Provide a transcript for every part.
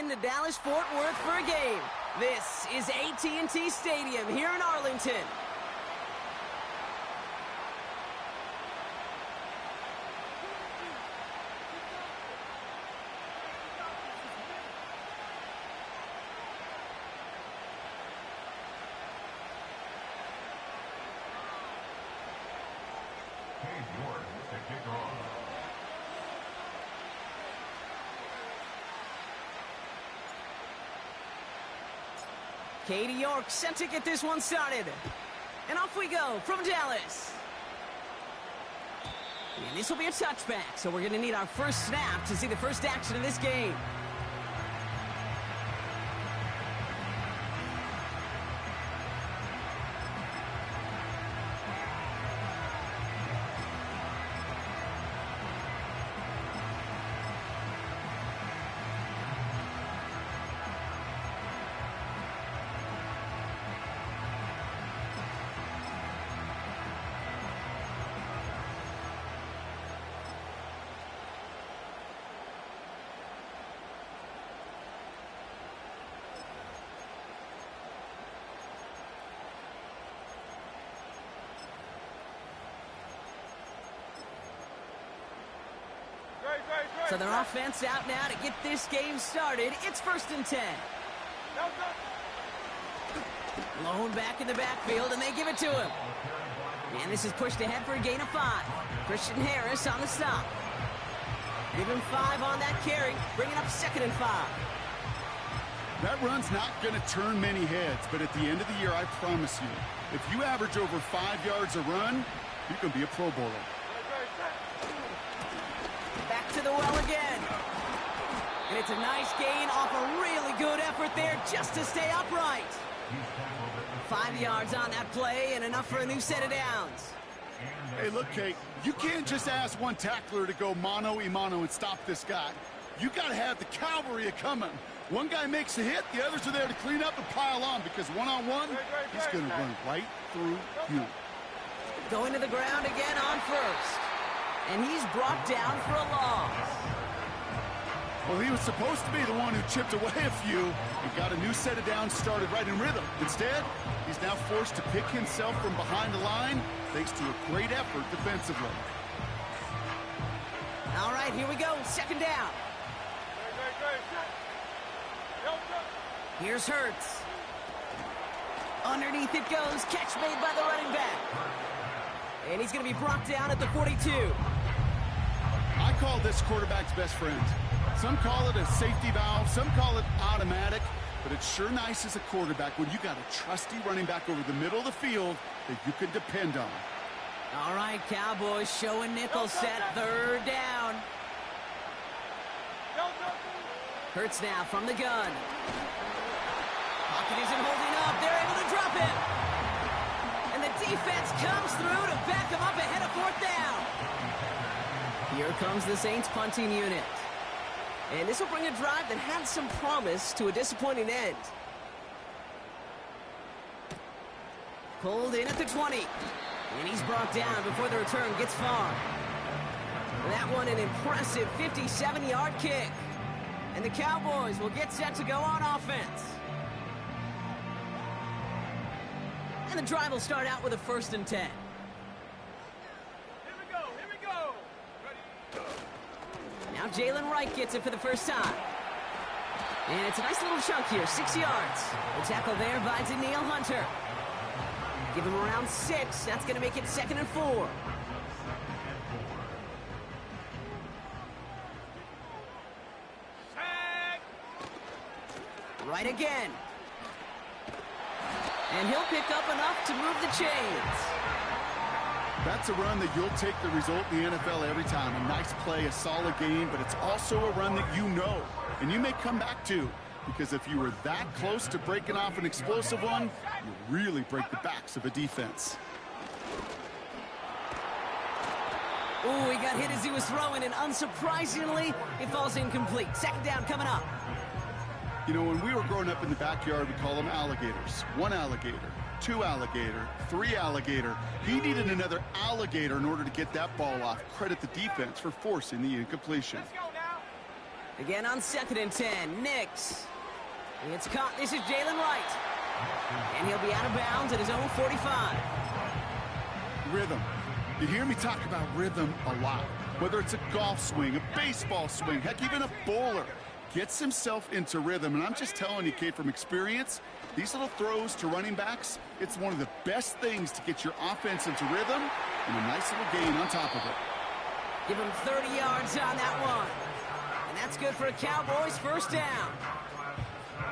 heading to Dallas-Fort Worth for a game. This is AT&T Stadium here in Arlington. Katie York set to get this one started. And off we go from Dallas. And this will be a touchback, so we're going to need our first snap to see the first action of this game. So their offense out now to get this game started. It's 1st and 10. Lone back in the backfield, and they give it to him. And this is pushed ahead for a gain of 5. Christian Harris on the stop. Give him 5 on that carry, bringing up 2nd and 5. That run's not going to turn many heads, but at the end of the year, I promise you, if you average over 5 yards a run, you can be a Pro Bowler. Back to the well again. And it's a nice gain off a really good effort there just to stay upright. 5 yards on that play and enough for a new set of downs. Hey, look, Kate, you can't just ask one tackler to go mano-a-mano and stop this guy. You got to have the cavalry coming. One guy makes a hit, the others are there to clean up and pile on, because one-on-one, he's going to run right through you. Going to the ground again on first. And he's brought down for a loss. Well, he was supposed to be the one who chipped away a few and got a new set of downs started right in rhythm. Instead, he's now forced to pick himself from behind the line thanks to a great effort defensively. All right, here we go. 2nd down. Here's Hurts. Underneath it goes. Catch made by the running back. And he's going to be brought down at the 42. I call this quarterback's best friend. Some call it a safety valve, some call it automatic, but it's sure nice as a quarterback when you got a trusty running back over the middle of the field that you can depend on. All right, Cowboys showing nickel set, 3rd down. Hurts now from the gun. Pocket isn't holding up. They're able to drop him. And the defense comes through to back him up ahead of 4th down. Here comes the Saints punting unit. And this will bring a drive that had some promise to a disappointing end. Pulled in at the 20. And he's brought down before the return gets far. That one an impressive 57-yard kick. And the Cowboys will get set to go on offense. And the drive will start out with a 1st and 10. Now Jalen Wright gets it for the first time. And it's a nice little chunk here, 6 yards. The tackle there by Danielle Hunter. Give him around 6. That's going to make it 2nd and 4. Right again. And he'll pick up enough to move the chains. That's a run that you'll take the result in the NFL every time. A nice play, a solid game, but it's also a run that you know, and you may come back to, because if you were that close to breaking off an explosive one, you really break the backs of a defense. Ooh, he got hit as he was throwing, and unsurprisingly, it falls incomplete. 2nd down coming up. You know, when we were growing up in the backyard, we call them alligators. 1 alligator, 2 alligator, 3 alligator. He needed another alligator in order to get that ball off. Credit the defense for forcing the incompletion. Again on 2nd and 10. Nix. It's caught. This is Jalen Wright. And he'll be out of bounds at his own 45. Rhythm. You hear me talk about rhythm a lot. Whether it's a golf swing, a baseball swing, heck, even a bowler gets himself into rhythm. And I'm just telling you, Kate, from experience, these little throws to running backs, it's one of the best things to get your offense into rhythm and a nice little gain on top of it. Give him 30 yards on that one. And that's good for a Cowboys first down.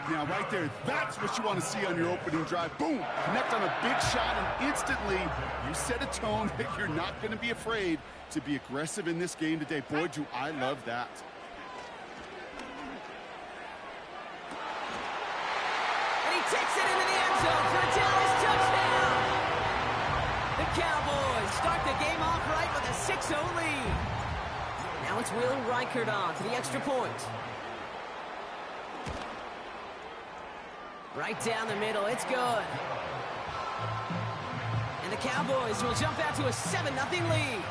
Now, right there, that's what you want to see on your opening drive. Boom! Connect on a big shot, and instantly you set a tone that you're not going to be afraid to be aggressive in this game today. Boy, do I love that. And he takes it into the end zone for a Dallas touchdown. The Cowboys start the game off right with a 6-0 lead. Now it's Will Reichert on for the extra point. Right down the middle, it's good. And the Cowboys will jump out to a 7-0 lead.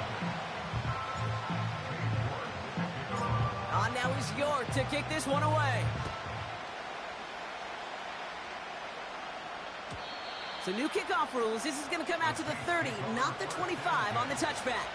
On now is York to kick this one away. So new kickoff rules. This is going to come out to the 30, not the 25 on the touchback.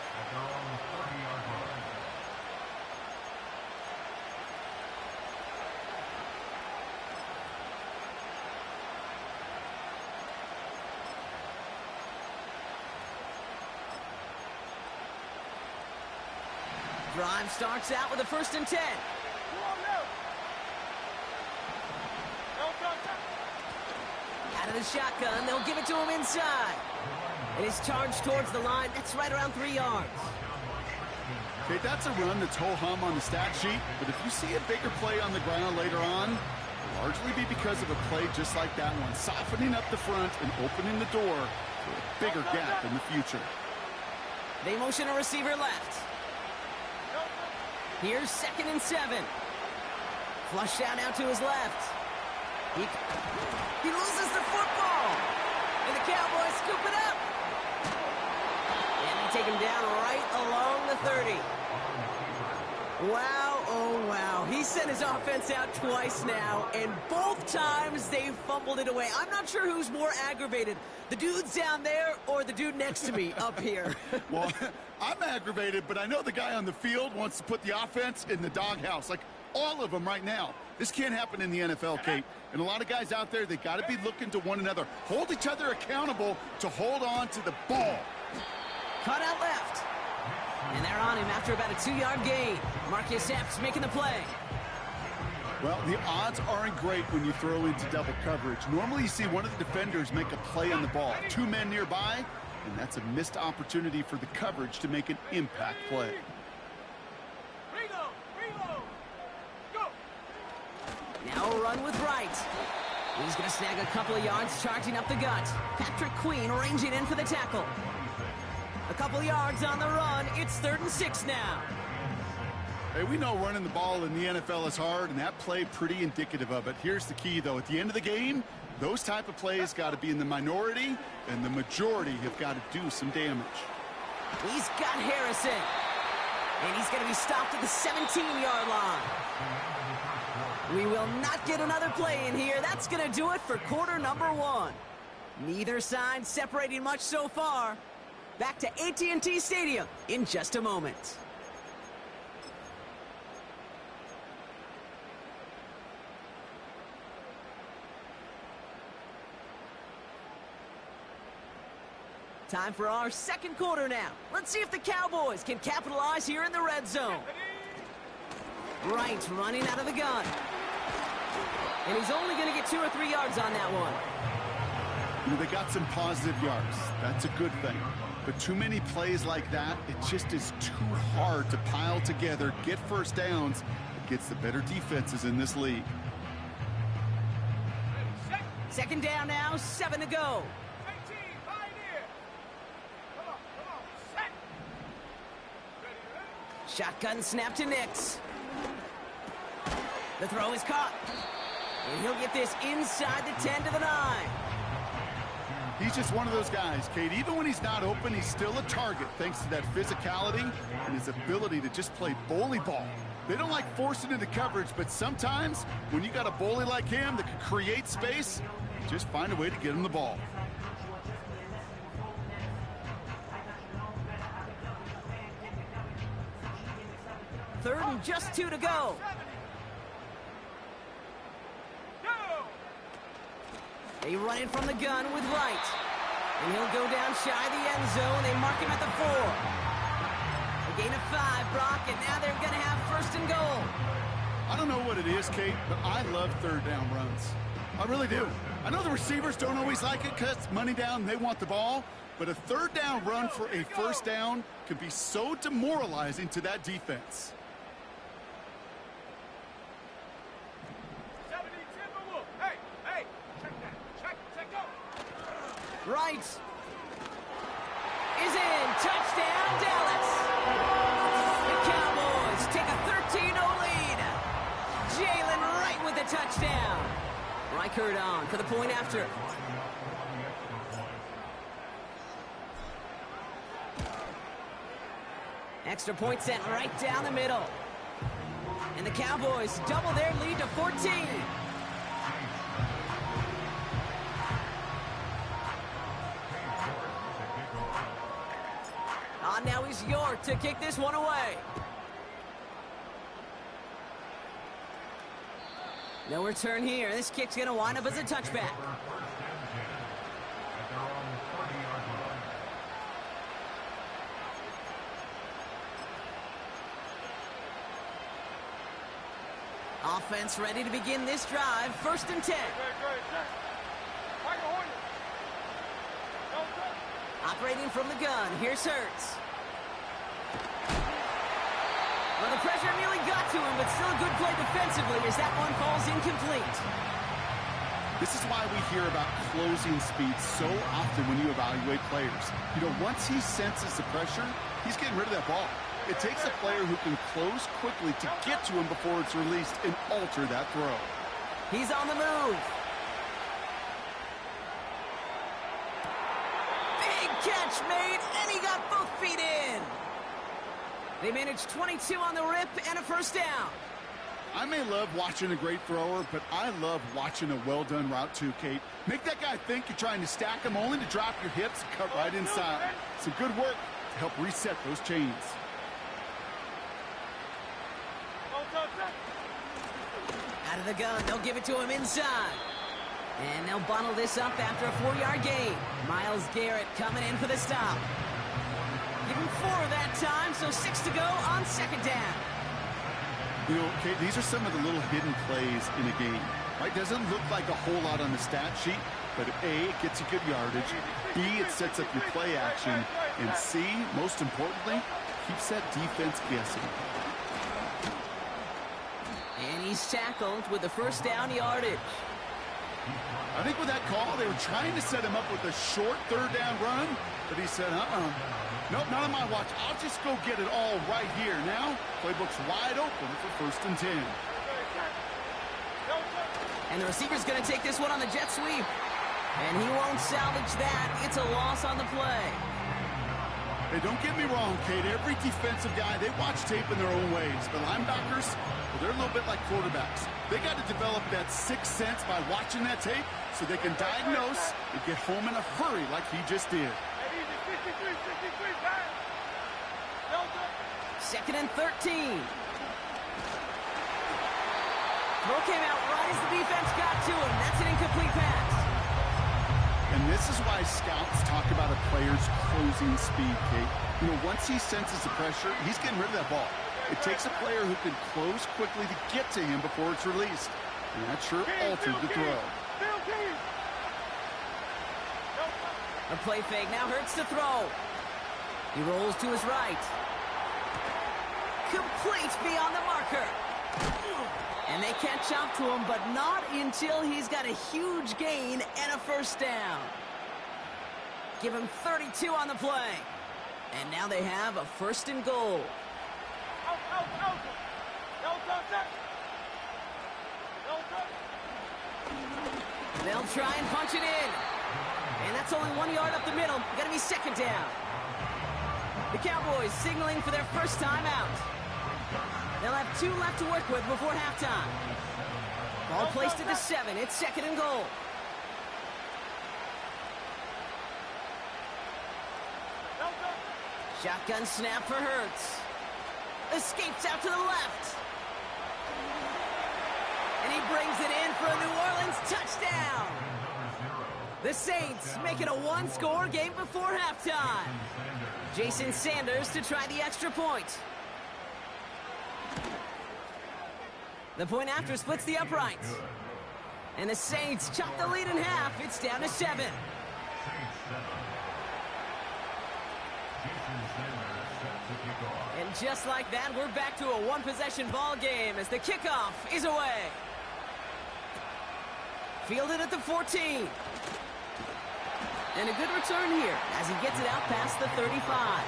Drive starts out with a 1st and 10. Out of the shotgun, they'll give it to him inside. And he's charged towards the line. That's right around 3 yards. Okay, that's a run that's ho-hum on the stat sheet, but if you see a bigger play on the ground later on, it'll largely be because of a play just like that one, softening up the front and opening the door for a bigger gap in the future. They motion a receiver left. Here's 2nd and 7. Flush out now to his left. He loses the football. And the Cowboys scoop it up. And they take him down right along the 30. Wow, oh wow. He sent his offense out twice now, and both times they fumbled it away. I'm not sure who's more aggravated, the dudes down there or the dude next to me up here. Well, I'm aggravated, but I know the guy on the field wants to put the offense in the doghouse, like all of them right now. This can't happen in the NFL, Kate. And a lot of guys out there, they got to be looking to one another. Hold each other accountable to hold on to the ball. Cut out left. And they're on him after about a 2-yard gain. Marcus Epps making the play. Well, the odds aren't great when you throw into double coverage. Normally you see one of the defenders make a play on the ball. 2 men nearby, and that's a missed opportunity for the coverage to make an impact play. Now a run with Wright. He's going to snag a couple of yards charging up the gut. Patrick Queen ranging in for the tackle. A couple yards on the run. It's 3rd and 6 now. Hey, we know running the ball in the NFL is hard, and that play pretty indicative of it. Here's the key, though. At the end of the game, those type of plays got to be in the minority, and the majority have got to do some damage. He's got Harrison. And he's going to be stopped at the 17-yard line. We will not get another play in here. That's going to do it for quarter number 1. Neither side separating much so far. Back to AT&T Stadium in just a moment. Time for our second quarter now. Let's see if the Cowboys can capitalize here in the red zone. Wright running out of the gun. And he's only going to get 2 or 3 yards on that one. You know, they got some positive yards. That's a good thing. But too many plays like that, it just is too hard to pile together, get first downs against the better defenses in this league. Second down now, 7 to go. Shotgun snap to Nix. The throw is caught. And he'll get this inside the 10 to the 9. He's just one of those guys, Kate. Even when he's not open, he's still a target thanks to that physicality and his ability to just play bully ball. They don't like forcing into coverage, but sometimes when you got a bully like him that can create space, just find a way to get him the ball. Third and just 2 to go. They run it from the gun with Wright. And he'll go down shy of the end zone. They mark him at the 4. A gain of 5, Brock, and now they're going to have first and goal. I don't know what it is, Kate, but I love third down runs. I really do. I know the receivers don't always like it because it's money down and they want the ball, but a third down run for a first down can be so demoralizing to that defense. Wright is in. Touchdown, Dallas. The Cowboys take a 13-0 lead. Jalen Wright with the touchdown. Reichert on for the point after. Extra point sent right down the middle. And the Cowboys double their lead to 14. Now he's York to kick this one away. No return here. This kick's going to wind up as a touchback. Offense ready to begin this drive. First and 10. Operating from the gun. Here's Hurts. Well, the pressure nearly got to him, but still a good play defensively as that one falls incomplete. This is why we hear about closing speed so often when you evaluate players. You know, once he senses the pressure, he's getting rid of that ball. It takes a player who can close quickly to get to him before it's released and alter that throw. He's on the move. Big catch made, and he got both feet in. They managed 22 on the rip and a first down. I may love watching a great thrower, but I love watching a well-done route too, Kate. Make that guy think you're trying to stack him only to drop your hips and cut right inside. Some good work to help reset those chains. Out of the gun, they'll give it to him inside. And they'll bottle this up after a 4-yard gain. Myles Garrett coming in for the stop. Give him 4 that time, so 6 to go on second down. You know, Kate, these are some of the little hidden plays in a game. Right? Doesn't look like a whole lot on the stat sheet, but A, it gets you good yardage. B, it sets up your play action. And C, most importantly, keeps that defense guessing. And he's tackled with the first down yardage. I think with that call, they were trying to set him up with a short third down run, but he said, nope, not on my watch. I'll just go get it all right here. Now, playbook's wide open for first and 10. And the receiver's going to take this one on the jet sweep. And he won't salvage that. It's a loss on the play. Hey, don't get me wrong, Kate. Every defensive guy, they watch tape in their own ways. But linebackers, well, they're a little bit like quarterbacks. They got to develop that sixth sense by watching that tape so they can diagnose and get home in a hurry like he just did. Second and 13. Throw came out right as the defense got to him. That's an incomplete pass. And this is why scouts talk about a player's closing speed, Kate. You know, once he senses the pressure, he's getting rid of that ball. It takes a player who can close quickly to get to him before it's released. And that sure altered the throw. A play fake now hurts to throw. He rolls to his right. Complete beyond the marker. And they catch up to him, but not until he's got a huge gain and a first down. Give him 32 on the play. And now they have a first and goal. They'll try and punch it in. And that's only 1 yard up the middle. Gonna be second down. The Cowboys signaling for their first time out. They'll have 2 left to work with before halftime. Ball placed at the 7. It's 2nd and goal. Shotgun snap for Hurts. Escapes out to the left. And he brings it in for a New Orleans touchdown. The Saints make it a 1-score game before halftime. Jason Sanders to try the extra point. The point after splits the uprights. And the Saints chop the lead in half. It's down to 7. And just like that, we're back to a 1-possession ball game as the kickoff is away. Fielded at the 14. And a good return here as he gets it out past the 35.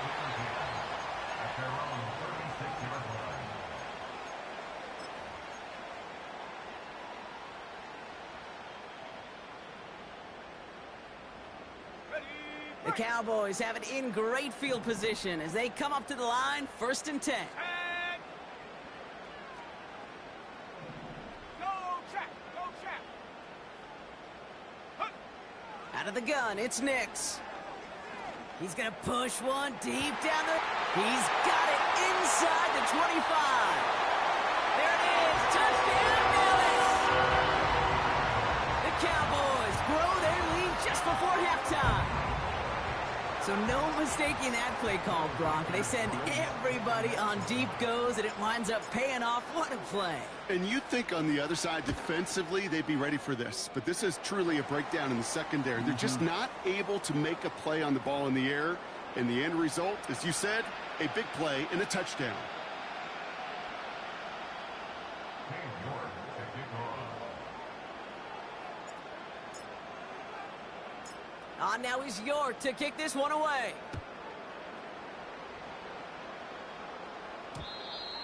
The Cowboys have it in great field position as they come up to the line, 1st and 10. Out of the gun, it's Nix. He's going to push one deep down the... He's got it inside the 25. There it is. Touchdown, Dallas! The Cowboys grow their lead just before halftime. So no mistaking that play call, Brock. They send everybody on deep goes, and it winds up paying off. What a play. And you'd think on the other side, defensively, they'd be ready for this. But this is truly a breakdown in the secondary. They're just not able to make a play on the ball in the air. And the end result, as you said, a big play and a touchdown. Now he's York to kick this one away.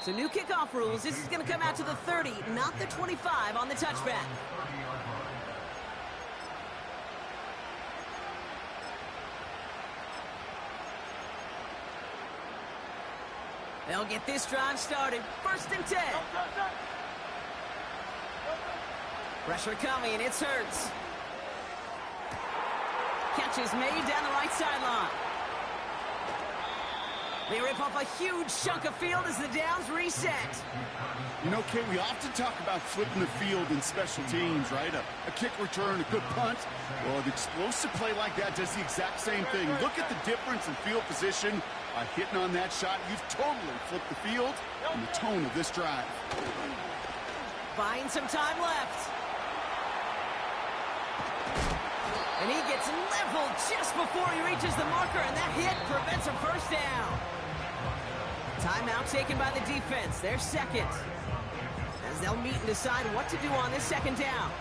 So new kickoff rules. This is going to come out to the 30, not the 25 on the touchback. They'll get this drive started. 1st and 10. Pressure coming, and it's Hurts. Catch is made down the right sideline. They rip off a huge chunk of field as the downs reset. You know, Kate, we often talk about flipping the field in special teams, right? A kick return, a good punt. Well, an explosive play like that does the exact same thing. Look at the difference in field position. By hitting on that shot, you've totally flipped the field and the tone of this drive. Buying some time left. And he gets leveled just before he reaches the marker, and that hit prevents a 1st down. Timeout taken by the defense. They're 2nd. As they'll meet and decide what to do on this 2nd down.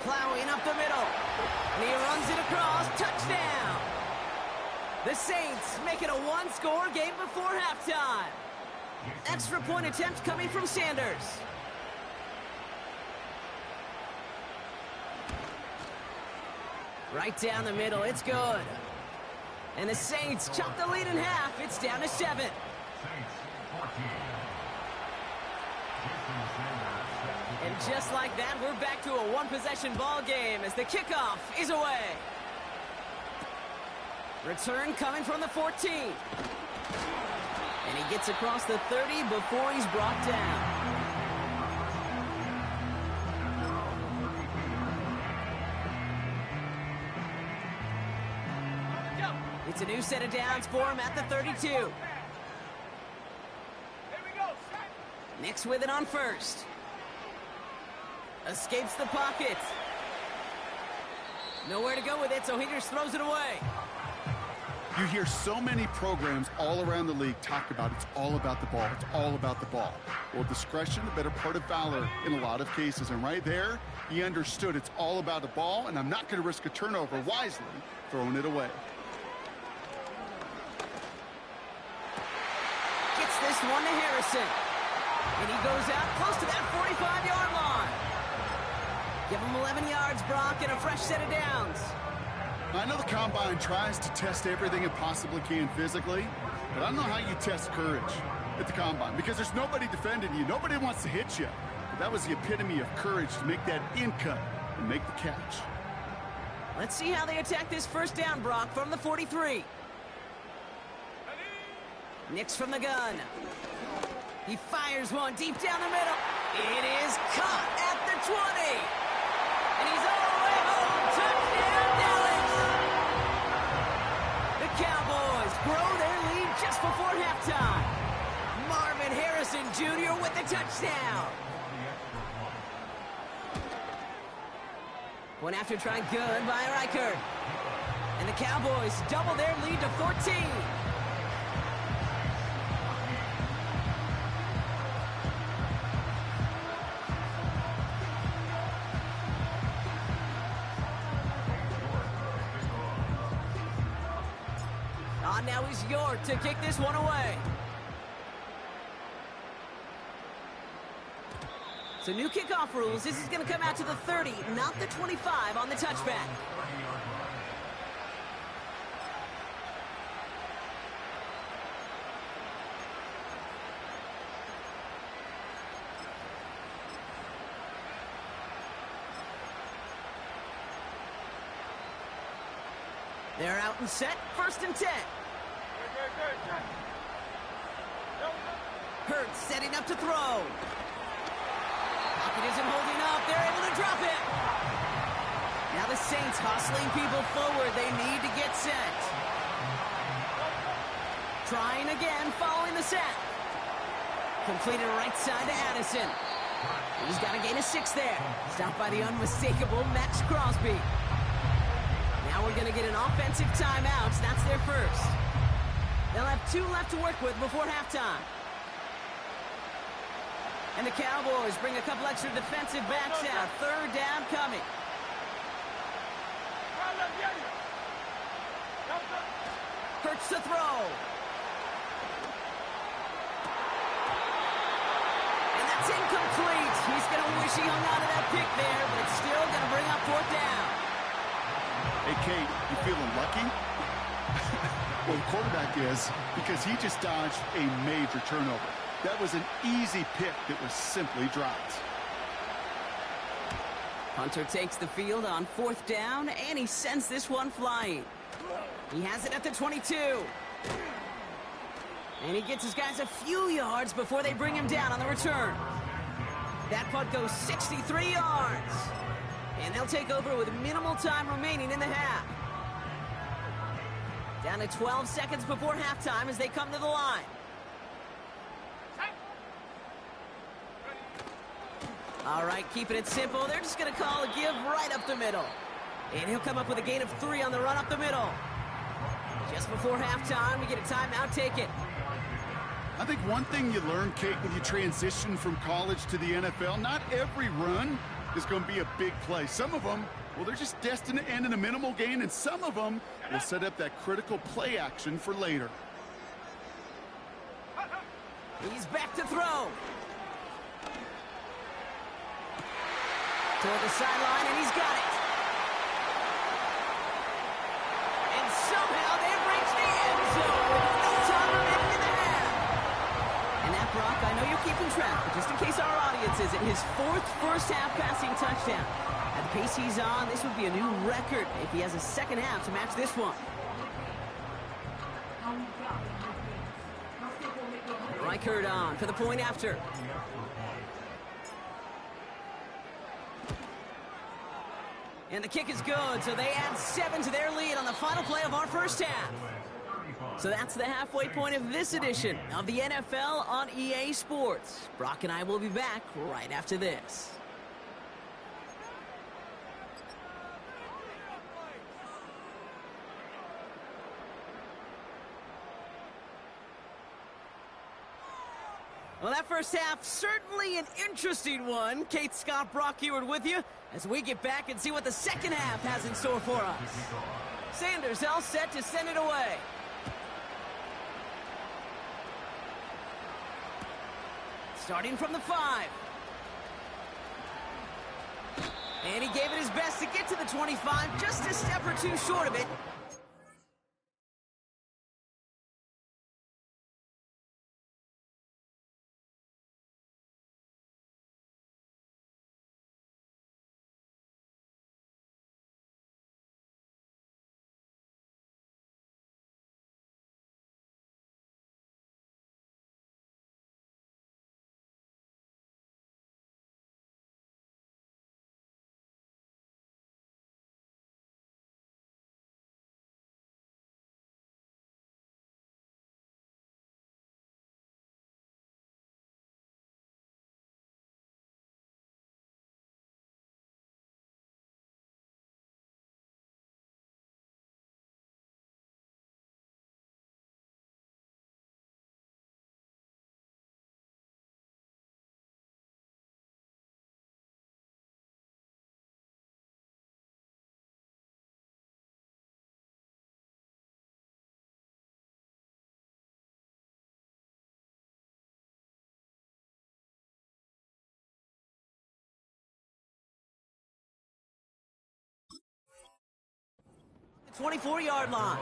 Plowing up the middle. And he runs it across. Touchdown! The Saints make it a 1-score game before halftime. Extra point attempt coming from Sanders. Right down the middle. It's good. And the Saints chop the lead in half. It's down to 7. And just like that, we're back to a 1-possession ball game as the kickoff is away. Return coming from the 14. And he gets across the 30 before he's brought down. It's a new set of downs for him at the 32. Nix with it on 1st. Escapes the pocket. Nowhere to go with it, so he just throws it away. You hear so many programs all around the league talk about it's all about the ball. It's all about the ball. Well, discretion, the better part of valor in a lot of cases. And right there, he understood it's all about the ball, and I'm not going to risk a turnover, wisely throwing it away. Gets this one to Harrison. And he goes out close to that 45-yard line. Give him 11 yards, Brock, and a fresh set of downs. I know the Combine tries to test everything it possibly can physically, but I don't know how you test courage at the Combine because there's nobody defending you. Nobody wants to hit you. But that was the epitome of courage to make that in cut and make the catch. Let's see how they attack this first down, Brock, from the 43. Nix from the gun. He fires one deep down the middle. It is caught at the 20. And he's all the way home. Touchdown, Dallas. The Cowboys grow their lead just before halftime. Marvin Harrison Jr. with the touchdown. One after try good by Reichert. And the Cowboys double their lead to 14. Now he's York to kick this one away. So new kickoff rules. This is going to come out to the 30, not the 25 on the touchback. They're out and set, 1st and 10. Hurts setting up to throw. Pocket isn't holding up. They're able to drop it. Now the Saints hustling people forward. They need to get set. Trying again, following the set. Completed right side to Addison. He's got a gain of 6 there. Stopped by the unmistakable Max Crosby. Now we're going to get an offensive timeout. That's their first. They'll have 2 left to work with before halftime. And the Cowboys bring a couple extra defensive backs out. 3rd down coming. Hurts to throw. And that's incomplete. He's going to wish he hung on to that pick there, but it's still going to bring up 4th down. Hey, Kate, you feeling lucky? Well, the quarterback is, because he just dodged a major turnover. That was an easy pick that was simply dropped. Hunter takes the field on 4th down, and he sends this one flying. He has it at the 22. And he gets his guys a few yards before they bring him down on the return. That punt goes 63 yards. And they'll take over with minimal time remaining in the half. Down to 12 seconds before halftime as they come to the line. All right, keeping it simple. They're just going to call a give right up the middle. And he'll come up with a gain of 3 on the run up the middle. Just before halftime, we get a timeout taken. I think one thing you learn, Kate, when you transition from college to the NFL, not every run is going to be a big play. Some of them, well, they're just destined to end in a minimal gain, and some of them will set up that critical play action for later. He's back to throw. Toward the sideline, and he's got it. And somehow they've reached the end zone with no time remaining in the half. And that, Brock, I know you're keeping track, but just in case our audience isn't, his 4th first-half passing touchdown. At the pace he's on, this would be a new record if he has a second half to match this one. Reichert on for the point after. And the kick is good, so they add 7 to their lead on the final play of our first half. So that's the halfway point of this edition of the NFL on EA Sports. Brock and I will be back right after this. Well, that first half, certainly an interesting one. Kate, Scott, Brock Eward with you as we get back and see what the second half has in store for us. Sanders all set to send it away. Starting from the 5. And he gave it his best to get to the 25, just a step or two short of it. The 24-yard line.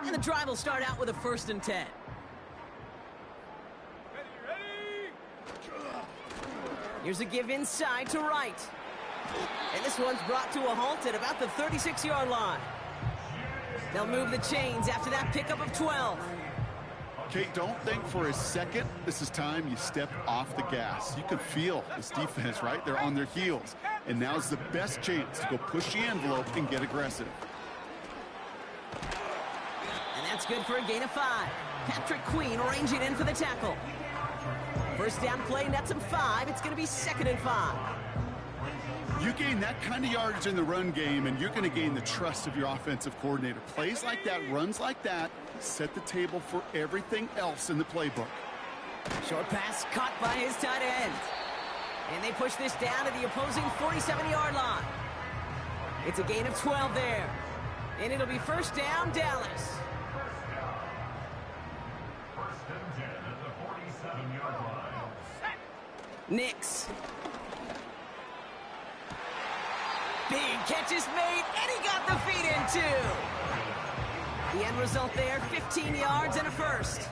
And the drive will start out with a 1st and 10. Here's a give inside to Wright. And this one's brought to a halt at about the 36-yard line. They'll move the chains after that pickup of 12. Okay, don't think for a second this is time you step off the gas. You can feel this defense, right? They're on their heels. And now's the best chance to go push the envelope and get aggressive. And that's good for a gain of 5. Patrick Queen arranging in for the tackle. First down play, nets him 5. It's going to be 2nd and 5. You gain that kind of yardage in the run game, and you're going to gain the trust of your offensive coordinator. Plays like that, runs like that, set the table for everything else in the playbook. Short pass caught by his tight end. And they push this down to the opposing 47-yard line. It's a gain of 12 there. And it'll be 1st down, Dallas. First and 10 at the 47-yard line. Nix. Big catch is made, and he got the feet in too. The end result there, 15 yards and a 1st.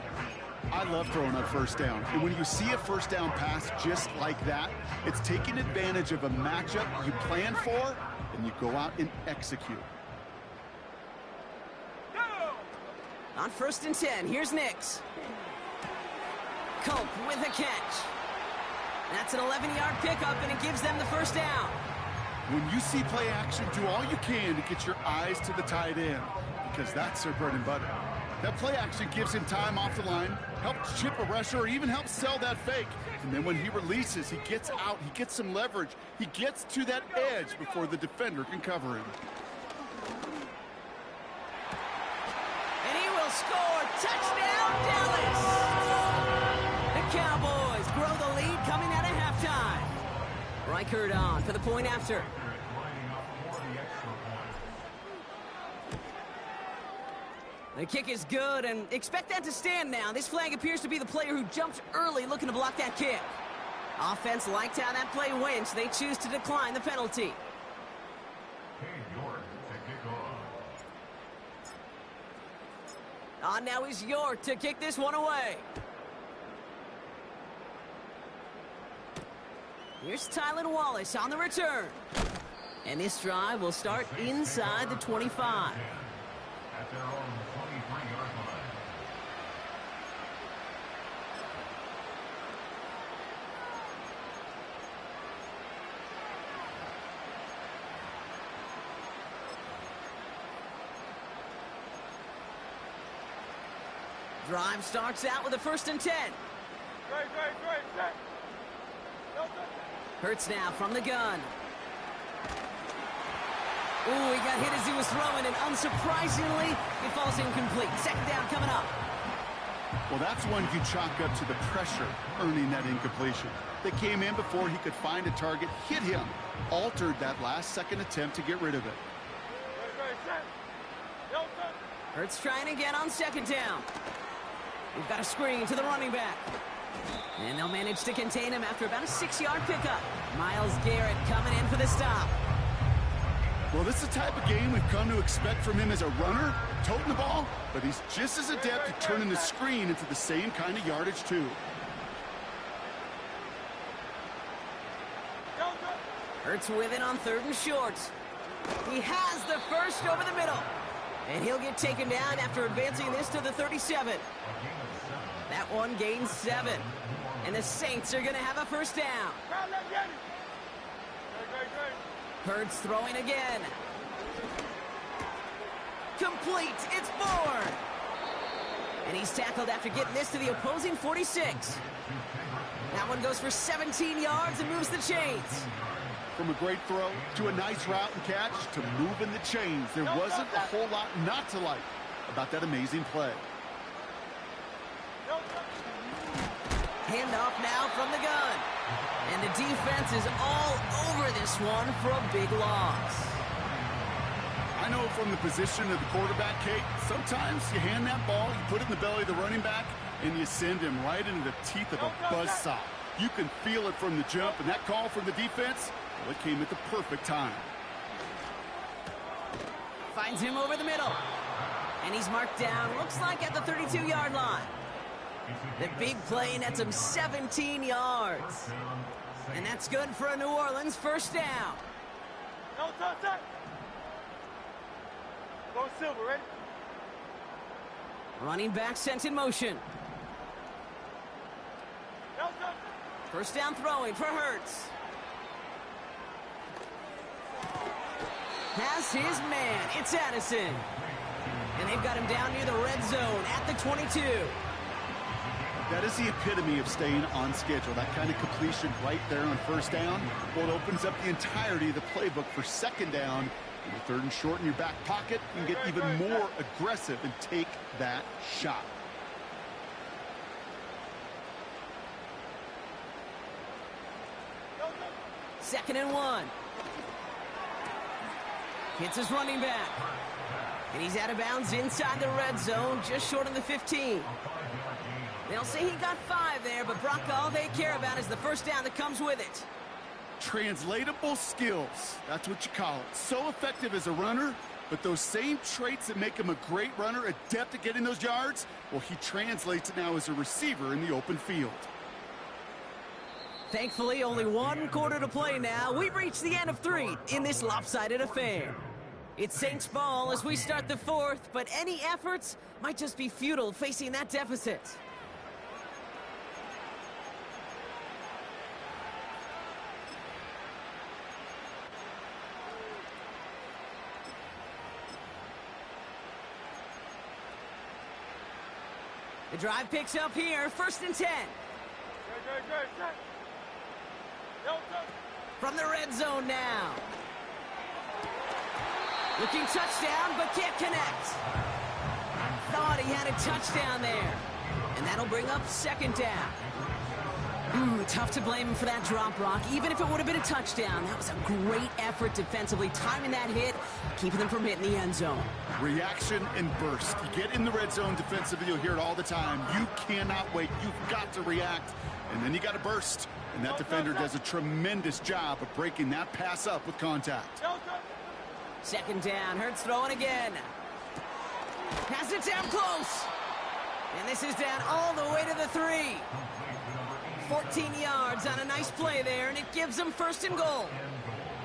I love throwing on 1st down. And when you see a 1st down pass just like that, it's taking advantage of a matchup you plan for, and you go out and execute. On 1st and 10, here's Nix. Culp with a catch. That's an 11-yard pickup, and it gives them the 1st down. When you see play action, do all you can to get your eyes to the tight end, because that's their bread and butter. That play action gives him time off the line, helps chip a rusher, or even helps sell that fake. And then when he releases, he gets out, he gets some leverage. He gets to that edge before the defender can cover him. And he will score. Touchdown, Dallas! The Cowboys grow the lead coming out of halftime. Reichert on for the point after. The kick is good, and expect that to stand now. This flag appears to be the player who jumped early looking to block that kick. Offense liked how that play went, so they choose to decline the penalty. On now is York to kick this one away. Here's Tylan Wallace on the return. And this drive will start inside the 25. At their own 23-yard line. Drive starts out with a 1st and 10. Hurts now from the gun. Ooh, he got hit as he was throwing, and unsurprisingly, it falls incomplete. 2nd down coming up. Well, that's one you chalk up to the pressure earning that incompletion. They came in before he could find a target, hit him, altered that last-second attempt to get rid of it. Hurts trying again on second down. We've got a screen to the running back. And they'll manage to contain him after about a 6-yard pickup. Myles Garrett coming in for the stop. Well, this is the type of game we've come to expect from him as a runner, toting the ball, but he's just as adept at turning the screen into the same kind of yardage, too. Hurts with it on 3rd and short. He has the first over the middle. And he'll get taken down after advancing this to the 37. That one gains 7. And the Saints are going to have a first down. Hurts throwing again. Complete. It's Ford. And he's tackled after getting this to the opposing 46. That one goes for 17 yards and moves the chains. From a great throw to a nice route and catch to moving the chains, there wasn't a whole lot not to like about that amazing play. Handoff now from the gun. And the defense is all over this one for a big loss. I know from the position of the quarterback, Kate, sometimes you hand that ball, you put it in the belly of the running back, and you send him right into the teeth of a buzzsaw. You can feel it from the jump, and that call from the defense, well, it came at the perfect time. Finds him over the middle. And he's marked down, looks like at the 32-yard line. The big play nets him 17 yards. And that's good for a New Orleans first down. Go Silver, ready? Running back sent in motion. First down throwing for Hurts. Has his man. It's Addison. And they've got him down near the red zone at the 22. That is the epitome of staying on schedule. That kind of completion right there on first down. Well, it opens up the entirety of the playbook for second down. And the 3rd and short in your back pocket, you can get even more aggressive and take that shot. Second and 1. Hits his running back. And he's out of bounds inside the red zone, just short of the 15. They'll say he got 5 there, but Brock, all they care about is the first down that comes with it. Translatable skills. That's what you call it. So effective as a runner, but those same traits that make him a great runner, adept at getting those yards, well, he translates it now as a receiver in the open field. Thankfully, only 1 quarter to play now. We've reached the end of 3 in this lopsided affair. It's Saints ball as we start the 4th, but any efforts might just be futile facing that deficit. The drive picks up here, 1st and 10. From the red zone now. Looking touchdown, but can't connect. Thought he had a touchdown there. And that'll bring up 2nd down. Tough to blame him for that drop, Brock. Even if it would have been a touchdown, that was a great effort defensively, timing that hit, keeping them from hitting the end zone. Reaction and burst. You get in the red zone defensively, you'll hear it all the time. You cannot wait. You've got to react, and then you got to burst. And that defender does a tremendous job of breaking that pass up with contact. 2nd down, Hurts throwing again. Has it down close. And this is down all the way to the 3. 14 yards on a nice play there, and it gives them 1st and goal.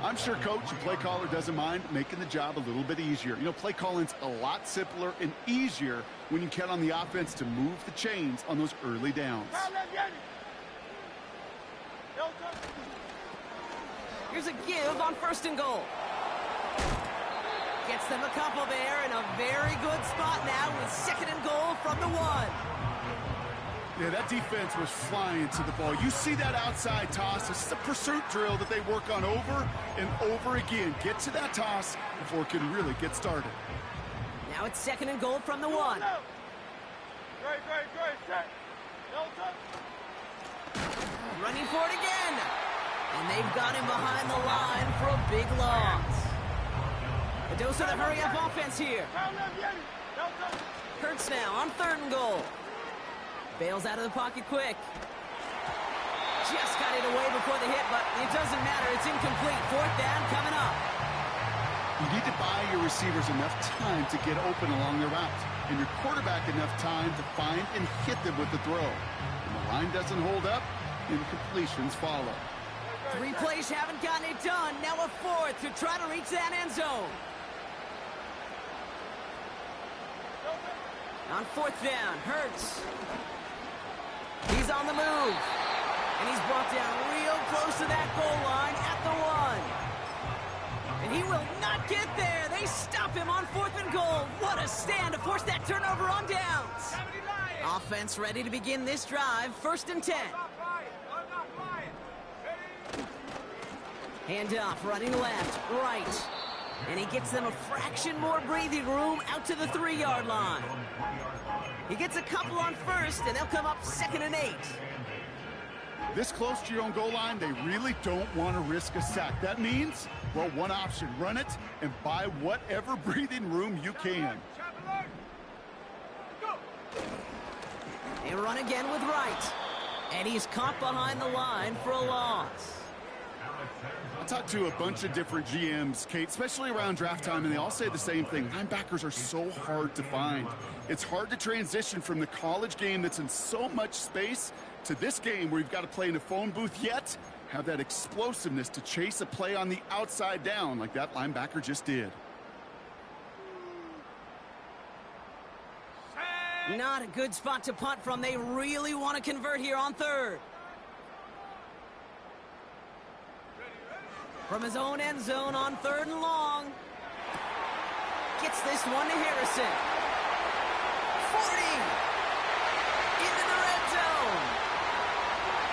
I'm sure coach and play caller doesn't mind making the job a little bit easier. You know, play calling's a lot simpler and easier when you count on the offense to move the chains on those early downs. Here's a give on 1st and goal. Gets them a couple there in a very good spot now with 2nd and goal from the 1. Yeah, that defense was flying to the ball. You see that outside toss. This is a pursuit drill that they work on over and over again. Get to that toss before it can really get started. Now it's 2nd and goal from the 1. Running for it again. And they've got him behind the line for a big loss. A dose of the hurry-up offense here. Hurts now on 3rd and goal. Bails out of the pocket quick. Just got it away before the hit, but it doesn't matter. It's incomplete. 4th down coming up. You need to buy your receivers enough time to get open along their route, and your quarterback enough time to find and hit them with the throw. When the line doesn't hold up, incompletions follow. 3 plays haven't gotten it done. Now a 4th to try to reach that end zone. On 4th down, Hurts. He's on the move. And he's brought down real close to that goal line at the 1. And he will not get there. They stop him on 4th and goal. What a stand to force that turnover on downs. Offense ready to begin this drive. 1st and 10. Hand off, running left, right. And he gets them a fraction more breathing room out to the 3-yard line. He gets a couple on 1st, and they'll come up 2nd and 8. This close to your own goal line, they really don't want to risk a sack. That means, well, one option, run it and buy whatever breathing room you can. They run again with right. And he's caught behind the line for a loss. I talked to a bunch of different GMs, Kate, especially around draft time, and they all say the same thing. Linebackers are so hard to find. It's hard to transition from the college game that's in so much space to this game where you've got to play in a phone booth, yet have that explosiveness to chase a play on the outside down like that linebacker just did. Not a good spot to punt from. They really want to convert here on 3rd. From his own end zone on 3rd and long. Gets this one to Harrison. 40. Into the red zone.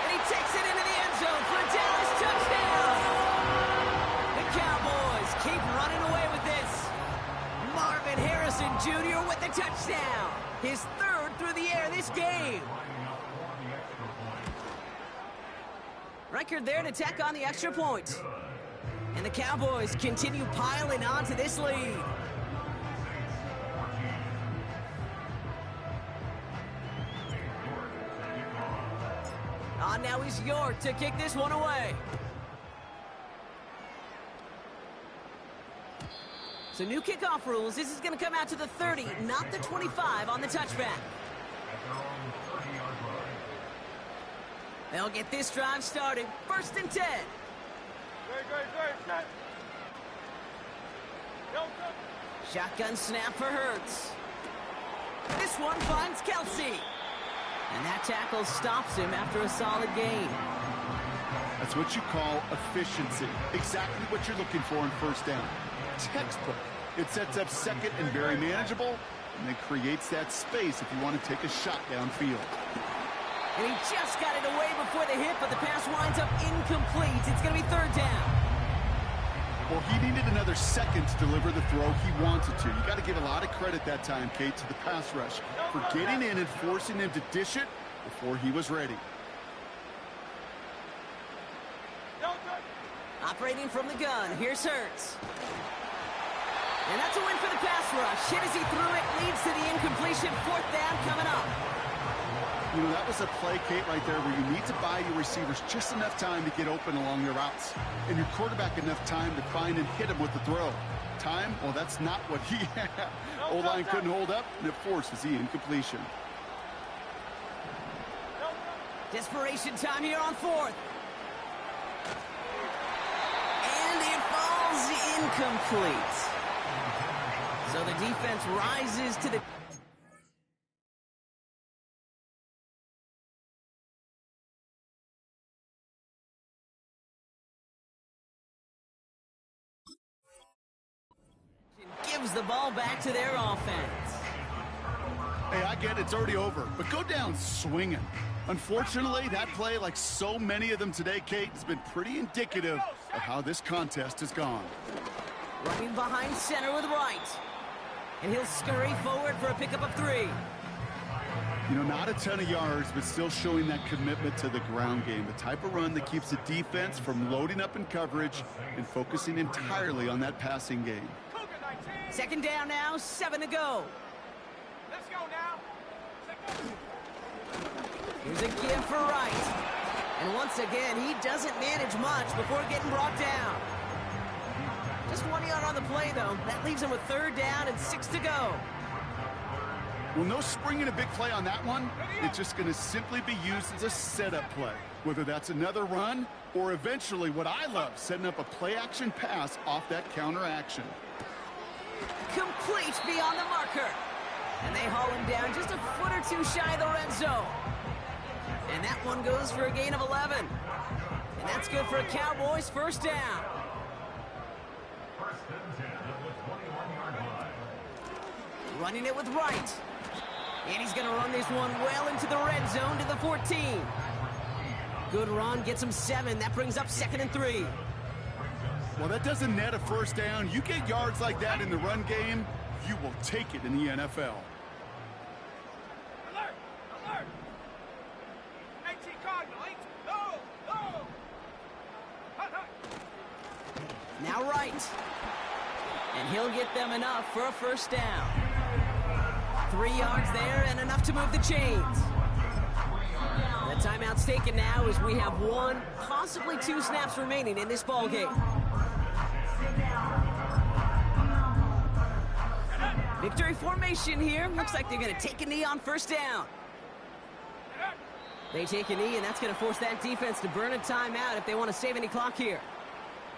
And he takes it into the end zone for a Dallas touchdown. The Cowboys keep running away with this. Marvin Harrison Jr. with the touchdown. His 3rd through the air this game. Record there to tack on the extra point. And the Cowboys continue piling on to this lead. Now is York to kick this one away. So new kickoff rules. This is going to come out to the 30, not the 25 on the touchback. They'll get this drive started. 1st and 10. Shotgun snap for Hurts. This one finds Kelsey. And that tackle stops him after a solid gain. That's what you call efficiency. Exactly what you're looking for in 1st down. Textbook. It sets up 2nd and very manageable, and then creates that space if you want to take a shot downfield. And he just got it away before the hit, but the pass winds up incomplete. It's going to be 3rd down. Well, he needed another 2nd to deliver the throw he wanted to. You got to give a lot of credit that time, Kate, to the pass rush for getting in and forcing him to dish it before he was ready. Operating from the gun, here's Hurts. And that's a win for the pass rush. Hit as he threw it, leads to the incompletion. 4th down coming up. You know, that was a play, Kate, right there where you need to buy your receivers just enough time to get open along their routes. And your quarterback enough time to find and hit him with the throw. Time? Well, that's not what he had. O-line couldn't hold up, and it forces the incompletion. Desperation time here on 4th. And it falls incomplete. So the defense rises to the... gives the ball back to their offense. Hey, I get it's already over, but go down swinging. Unfortunately, that play, like so many of them today, Kate, has been pretty indicative of how this contest has gone. Running behind center with right. And he'll scurry forward for a pickup of 3. You know, not a ton of yards, but still showing that commitment to the ground game. The type of run that keeps the defense from loading up in coverage and focusing entirely on that passing game. Second down now, 7 to go. Let's go now. Here's a give for Wright. And once again, he doesn't manage much before getting brought down. Just 1 yard on the play, though. That leaves him with 3rd down and 6 to go. Well, no springing a big play on that one. It's just going to simply be used as a setup play, whether that's another run or eventually what I love, setting up a play-action pass off that counter action. Complete beyond the marker. And they haul him down just a foot or two shy of the red zone. And that one goes for a gain of 11. And that's good for a Cowboys 1st down. First and 10 at the 21-yard line. Running it with Wright. And he's going to run this one well into the red zone to the 14. Good run, gets him 7. That brings up 2nd and 3. Well, that doesn't net a 1st down. You get yards like that in the run game, you will take it in the NFL. Alert! Alert! 18 Cardinal, 8. No! No! Hut, hut. Now Wright. And he'll get them enough for a 1st down. 3 yards there and enough to move the chains. The timeout's taken now as we have 1, possibly 2 snaps remaining in this ball game. Victory formation here. Looks like they're going to take a knee on 1st down. They take a knee, and that's going to force that defense to burn a timeout if they want to save any clock here.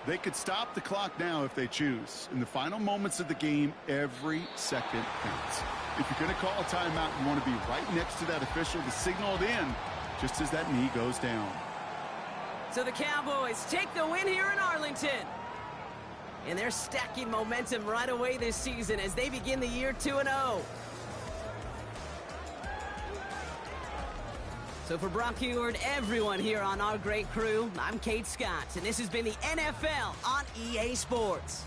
They could stop the clock now if they choose. In the final moments of the game, every second counts. If you're going to call a timeout, you want to be right next to that official to signal it in just as that knee goes down. So the Cowboys take the win here in Arlington. And they're stacking momentum right away this season as they begin the year 2-0. So for Brock Huard, everyone here on our great crew, I'm Kate Scott, and this has been the NFL on EA Sports.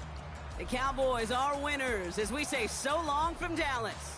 The Cowboys are winners as we say so long from Dallas.